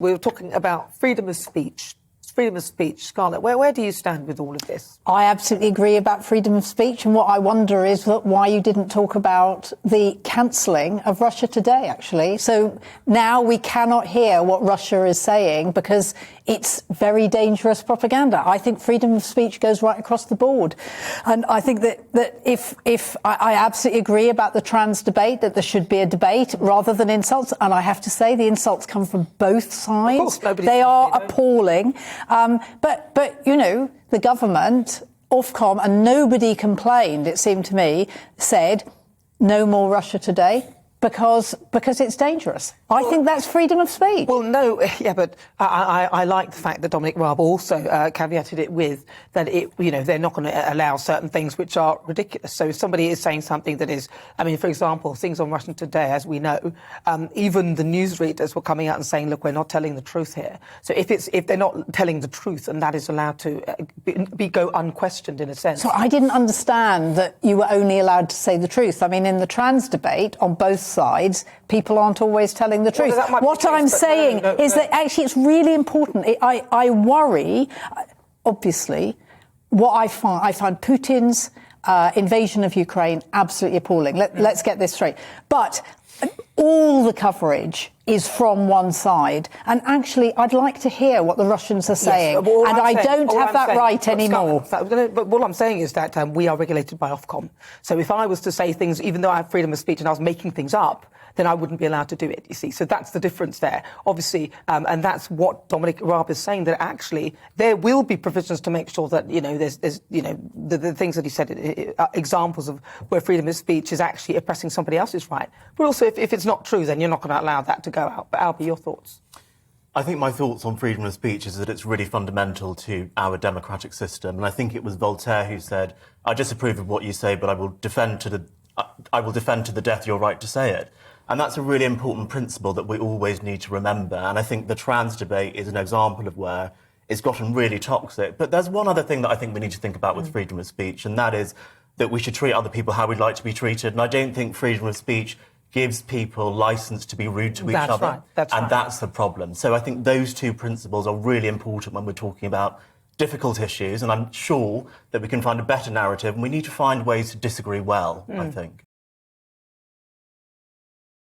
We were talking about freedom of speech. Freedom of speech. Scarlett, where do you stand with all of this? I absolutely agree about freedom of speech. And what I wonder is why you didn't talk about the cancelling of Russia Today, actually. So now we cannot hear what Russia is saying because it's very dangerous propaganda. I think freedom of speech goes right across the board. And I think that if I absolutely agree about the trans debate, that there should be a debate rather than insults. And I have to say the insults come from both sides. They are appalling. But you know, the government, Ofcom, and nobody complained, it seemed to me, said no more Russia Today because it's dangerous. I think that's freedom of speech. Well, no, yeah, but I like the fact that Dominic Raab also caveated it with that they're not going to allow certain things which are ridiculous. So if somebody is saying something that is, I mean, for example, things on Russia Today, as we know, even the newsreaders were coming out and saying, look, we're not telling the truth here. So if they're not telling the truth, and that is allowed to go unquestioned in a sense. So I didn't understand that you were only allowed to say the truth. I mean, in the trans debate on both sides, people aren't always telling the truth. Well, what I'm saying is that actually it's really important. I worry, obviously, what I find Putin's invasion of Ukraine absolutely appalling. Let's get this straight. But all the coverage is from one side. And actually, I'd like to hear what the Russians are saying. Yes, and I don't have that right anymore. But what I'm saying is that we are regulated by Ofcom. So if I was to say things, even though I have freedom of speech and I was making things up, then I wouldn't be allowed to do it, you see. So that's the difference there, obviously. And that's what Dominic Raab is saying, that actually there will be provisions to make sure that, there's the things that he said, examples of where freedom of speech is actually oppressing somebody else's right. But also, if it's not true, then you're not going to allow that to go out. But Albie, your thoughts? I think my thoughts on freedom of speech is that it's really fundamental to our democratic system. And I think it was Voltaire who said, I disapprove of what you say, but I will defend to the death your right to say it. And that's a really important principle that we always need to remember. And I think the trans debate is an example of where it's gotten really toxic. But there's one other thing that I think we need to think about with freedom of speech, and that is that we should treat other people how we'd like to be treated. And I don't think freedom of speech gives people licence to be rude to each other. Right. That's right. That's the problem. So I think those two principles are really important when we're talking about difficult issues. And I'm sure that we can find a better narrative, and we need to find ways to disagree well, I think.